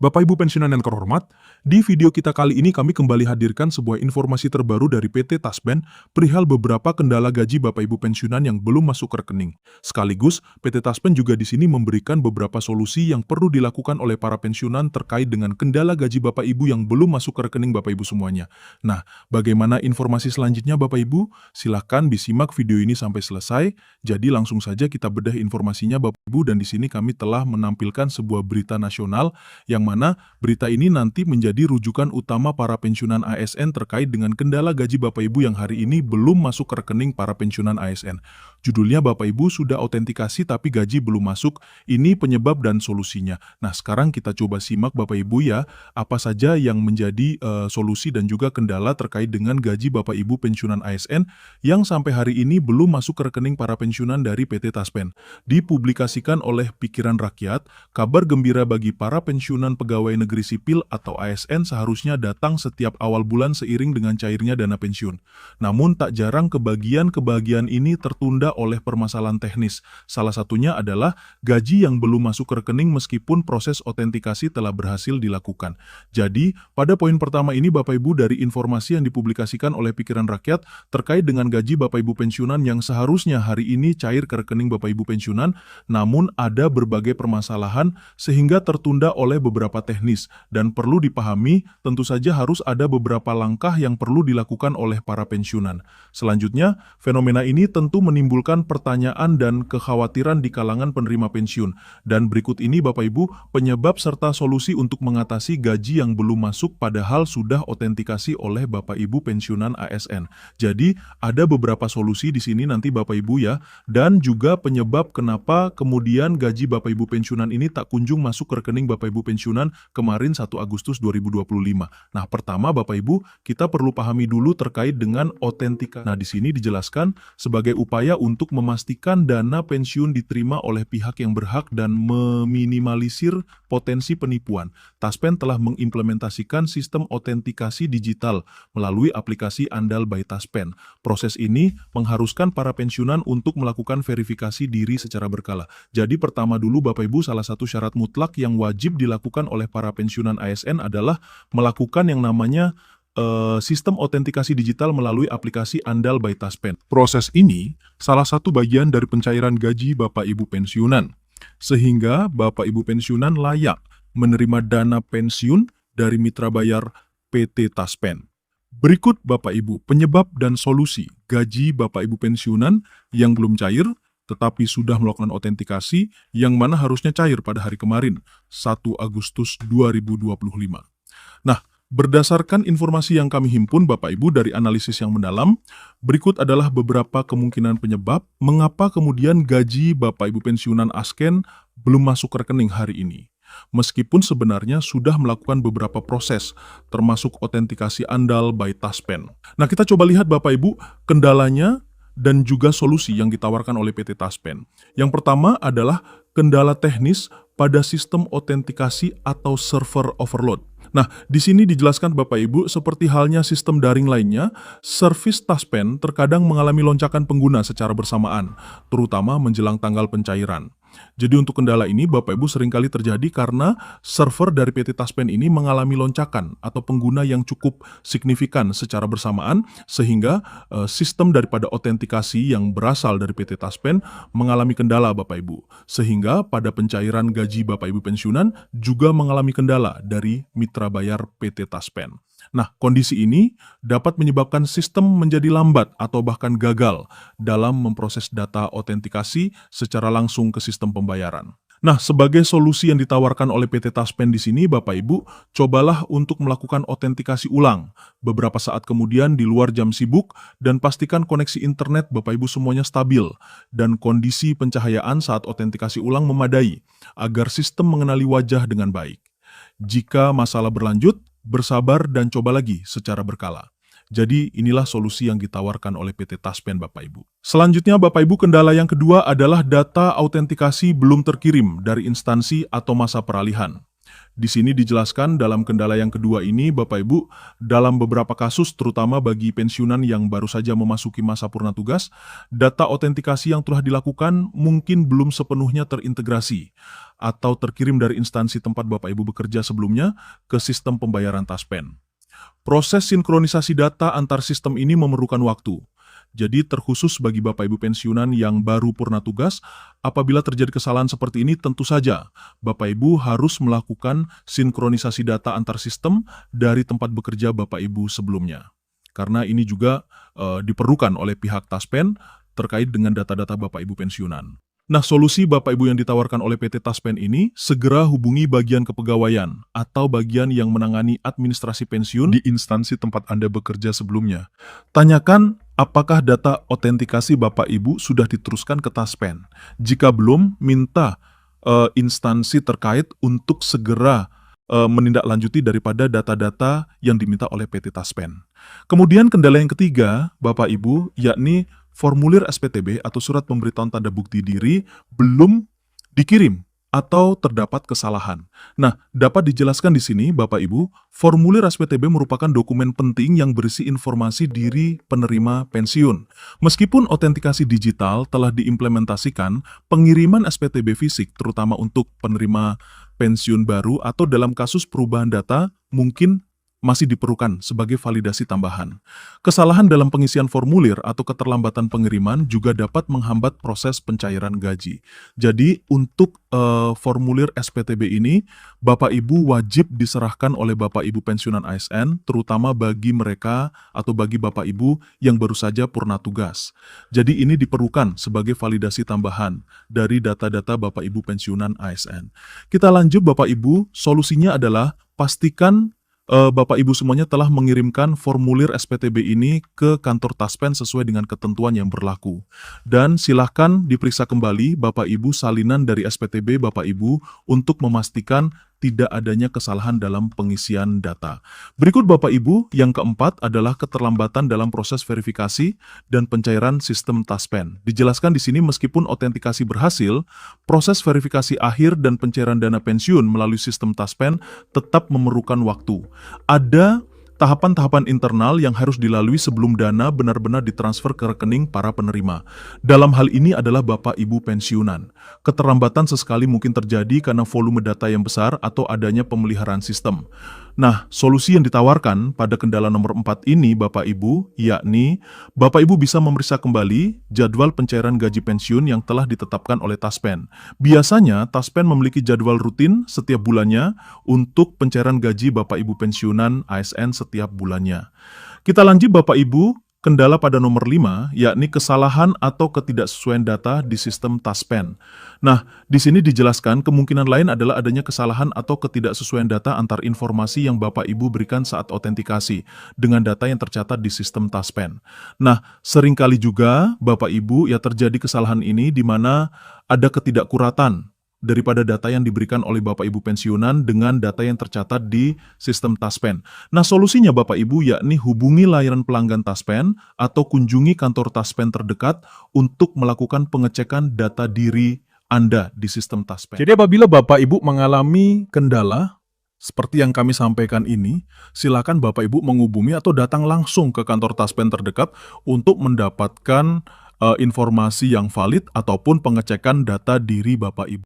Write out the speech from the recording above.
Bapak Ibu pensiunan yang terhormat, di video kita kali ini kami kembali hadirkan sebuah informasi terbaru dari PT Taspen perihal beberapa kendala gaji Bapak Ibu pensiunan yang belum masuk ke rekening. Sekaligus, PT Taspen juga di sini memberikan beberapa solusi yang perlu dilakukan oleh para pensiunan terkait dengan kendala gaji Bapak Ibu yang belum masuk ke rekening Bapak Ibu semuanya. Nah, bagaimana informasi selanjutnya Bapak Ibu? Silahkan disimak video ini sampai selesai. Jadi langsung saja kita bedah informasinya Bapak Ibu, dan di sini kami telah menampilkan sebuah berita nasional yang mana berita ini nanti menjadi rujukan utama para pensiunan ASN terkait dengan kendala gaji Bapak Ibu yang hari ini belum masuk ke rekening para pensiunan ASN. Judulnya Bapak Ibu sudah autentikasi tapi gaji belum masuk, ini penyebab dan solusinya. Nah, sekarang kita coba simak Bapak Ibu ya, apa saja yang menjadi solusi dan juga kendala terkait dengan gaji Bapak Ibu pensiunan ASN yang sampai hari ini belum masuk ke rekening para pensiunan dari PT Taspen. Dipublikasikan oleh Pikiran Rakyat, kabar gembira bagi para pensiunan pegawai negeri sipil atau ASN seharusnya datang setiap awal bulan seiring dengan cairnya dana pensiun. Namun tak jarang kebahagiaan ini tertunda oleh permasalahan teknis. Salah satunya adalah gaji yang belum masuk ke rekening meskipun proses autentikasi telah berhasil dilakukan. Jadi, pada poin pertama ini Bapak Ibu, dari informasi yang dipublikasikan oleh Pikiran Rakyat terkait dengan gaji Bapak Ibu pensiunan yang seharusnya hari ini cair ke rekening Bapak Ibu pensiunan, namun ada berbagai permasalahan sehingga tertunda oleh beberapa teknis, dan perlu dipahami tentu saja harus ada beberapa langkah yang perlu dilakukan oleh para pensiunan. Selanjutnya, fenomena ini tentu menimbulkan pertanyaan dan kekhawatiran di kalangan penerima pensiun, dan berikut ini Bapak Ibu penyebab serta solusi untuk mengatasi gaji yang belum masuk padahal sudah autentikasi oleh Bapak Ibu pensiunan ASN. Jadi ada beberapa solusi di sini nanti Bapak Ibu ya, dan juga penyebab kenapa kemudian gaji Bapak Ibu pensiunan ini tak kunjung masuk ke rekening Bapak Ibu pensiunan kemarin 1 Agustus 2025. Nah, pertama Bapak Ibu, kita perlu pahami dulu terkait dengan autentikasi. Nah, di sini dijelaskan sebagai upaya untuk memastikan dana pensiun diterima oleh pihak yang berhak dan meminimalisir potensi penipuan. Taspen telah mengimplementasikan sistem autentikasi digital melalui aplikasi Andal by Taspen. Proses ini mengharuskan para pensiunan untuk melakukan verifikasi diri secara berkala. Jadi pertama dulu Bapak Ibu, salah satu syarat mutlak yang wajib dilakukan oleh para pensiunan ASN adalah melakukan yang namanya sistem autentikasi digital melalui aplikasi Andal by Taspen. Proses ini salah satu bagian dari pencairan gaji Bapak Ibu pensiunan, sehingga Bapak Ibu pensiunan layak menerima dana pensiun dari mitra bayar PT Taspen. Berikut Bapak Ibu penyebab dan solusi gaji Bapak Ibu pensiunan yang belum cair tetapi sudah melakukan autentikasi, yang mana harusnya cair pada hari kemarin, 1 Agustus 2025. Nah, berdasarkan informasi yang kami himpun Bapak Ibu dari analisis yang mendalam, berikut adalah beberapa kemungkinan penyebab mengapa kemudian gaji Bapak Ibu pensiunan ASN belum masuk ke rekening hari ini. Meskipun sebenarnya sudah melakukan beberapa proses, termasuk autentikasi Andal by Taspen. Nah, kita coba lihat Bapak Ibu kendalanya dan juga solusi yang ditawarkan oleh PT Taspen. Yang pertama adalah kendala teknis pada sistem autentikasi atau server overload. Nah, di sini dijelaskan Bapak Ibu, seperti halnya sistem daring lainnya, servis Taspen terkadang mengalami lonjakan pengguna secara bersamaan, terutama menjelang tanggal pencairan. Jadi untuk kendala ini Bapak Ibu seringkali terjadi karena server dari PT Taspen ini mengalami lonjakan atau pengguna yang cukup signifikan secara bersamaan, sehingga sistem daripada autentikasi yang berasal dari PT Taspen mengalami kendala Bapak Ibu. Sehingga pada pencairan gaji Bapak Ibu pensiunan juga mengalami kendala dari mitra bayar PT Taspen. Nah, kondisi ini dapat menyebabkan sistem menjadi lambat atau bahkan gagal dalam memproses data autentikasi secara langsung ke sistem pembayaran. Nah, sebagai solusi yang ditawarkan oleh PT Taspen di sini, Bapak Ibu, cobalah untuk melakukan autentikasi ulang beberapa saat kemudian di luar jam sibuk, dan pastikan koneksi internet Bapak Ibu semuanya stabil dan kondisi pencahayaan saat autentikasi ulang memadai agar sistem mengenali wajah dengan baik. Jika masalah berlanjut, bersabar dan coba lagi secara berkala. Jadi inilah solusi yang ditawarkan oleh PT Taspen Bapak Ibu. Selanjutnya Bapak Ibu, kendala yang kedua adalah data autentikasi belum terkirim dari instansi atau masa peralihan. Di sini dijelaskan dalam kendala yang kedua ini, Bapak Ibu, dalam beberapa kasus terutama bagi pensiunan yang baru saja memasuki masa purna tugas, data autentikasi yang telah dilakukan mungkin belum sepenuhnya terintegrasi atau terkirim dari instansi tempat Bapak Ibu bekerja sebelumnya ke sistem pembayaran Taspen. Proses sinkronisasi data antar sistem ini memerlukan waktu. Jadi terkhusus bagi Bapak Ibu pensiunan yang baru purna tugas, apabila terjadi kesalahan seperti ini tentu saja Bapak Ibu harus melakukan sinkronisasi data antar sistem dari tempat bekerja Bapak Ibu sebelumnya. Karena ini juga diperlukan oleh pihak Taspen terkait dengan data-data Bapak Ibu pensiunan. Nah, solusi Bapak Ibu yang ditawarkan oleh PT Taspen ini, segera hubungi bagian kepegawaian atau bagian yang menangani administrasi pensiun di instansi tempat Anda bekerja sebelumnya. Tanyakan apakah data autentikasi Bapak Ibu sudah diteruskan ke Taspen. Jika belum, minta instansi terkait untuk segera menindaklanjuti daripada data-data yang diminta oleh PT Taspen. Kemudian kendala yang ketiga, Bapak Ibu, yakni formulir SPTB atau surat pemberitahuan tanda bukti diri belum dikirim atau terdapat kesalahan. Nah, dapat dijelaskan di sini, Bapak Ibu, formulir SPTB merupakan dokumen penting yang berisi informasi diri penerima pensiun. Meskipun autentikasi digital telah diimplementasikan, pengiriman SPTB fisik, terutama untuk penerima pensiun baru atau dalam kasus perubahan data, mungkin masih diperlukan sebagai validasi tambahan. Kesalahan dalam pengisian formulir atau keterlambatan pengiriman juga dapat menghambat proses pencairan gaji. Jadi, untuk formulir SPTB ini, Bapak Ibu wajib diserahkan oleh Bapak Ibu pensiunan ASN, terutama bagi mereka atau bagi Bapak Ibu yang baru saja purna tugas. Jadi, ini diperlukan sebagai validasi tambahan dari data-data Bapak Ibu pensiunan ASN. Kita lanjut, Bapak Ibu, solusinya adalah pastikan Bapak Ibu semuanya telah mengirimkan formulir SPTB ini ke kantor Taspen sesuai dengan ketentuan yang berlaku. Dan silahkan diperiksa kembali Bapak Ibu salinan dari SPTB Bapak Ibu untuk memastikan tidak adanya kesalahan dalam pengisian data. Berikut Bapak Ibu, yang keempat adalah keterlambatan dalam proses verifikasi dan pencairan sistem Taspen. Dijelaskan di sini meskipun autentikasi berhasil, proses verifikasi akhir dan pencairan dana pensiun melalui sistem Taspen tetap memerlukan waktu. Ada tahapan-tahapan internal yang harus dilalui sebelum dana benar-benar ditransfer ke rekening para penerima. Dalam hal ini adalah Bapak Ibu pensiunan. Keterlambatan sesekali mungkin terjadi karena volume data yang besar atau adanya pemeliharaan sistem. Nah, solusi yang ditawarkan pada kendala nomor 4 ini Bapak Ibu, yakni Bapak Ibu bisa memeriksa kembali jadwal pencairan gaji pensiun yang telah ditetapkan oleh Taspen. Biasanya, Taspen memiliki jadwal rutin setiap bulannya untuk pencairan gaji Bapak Ibu pensiunan ASN setiap bulannya. Kita lanjut Bapak Ibu, kendala pada nomor 5, yakni kesalahan atau ketidaksesuaian data di sistem Taspen. Nah, di sini dijelaskan kemungkinan lain adalah adanya kesalahan atau ketidaksesuaian data antar informasi yang Bapak Ibu berikan saat autentikasi dengan data yang tercatat di sistem Taspen. Nah, seringkali juga Bapak Ibu ya terjadi kesalahan ini di mana ada ketidakkuratan daripada data yang diberikan oleh Bapak Ibu pensiunan dengan data yang tercatat di sistem Taspen. Nah, solusinya Bapak Ibu yakni hubungi layanan pelanggan Taspen atau kunjungi kantor Taspen terdekat untuk melakukan pengecekan data diri Anda di sistem Taspen. Jadi apabila Bapak Ibu mengalami kendala seperti yang kami sampaikan ini, silakan Bapak Ibu menghubungi atau datang langsung ke kantor Taspen terdekat untuk mendapatkan informasi yang valid ataupun pengecekan data diri Bapak Ibu.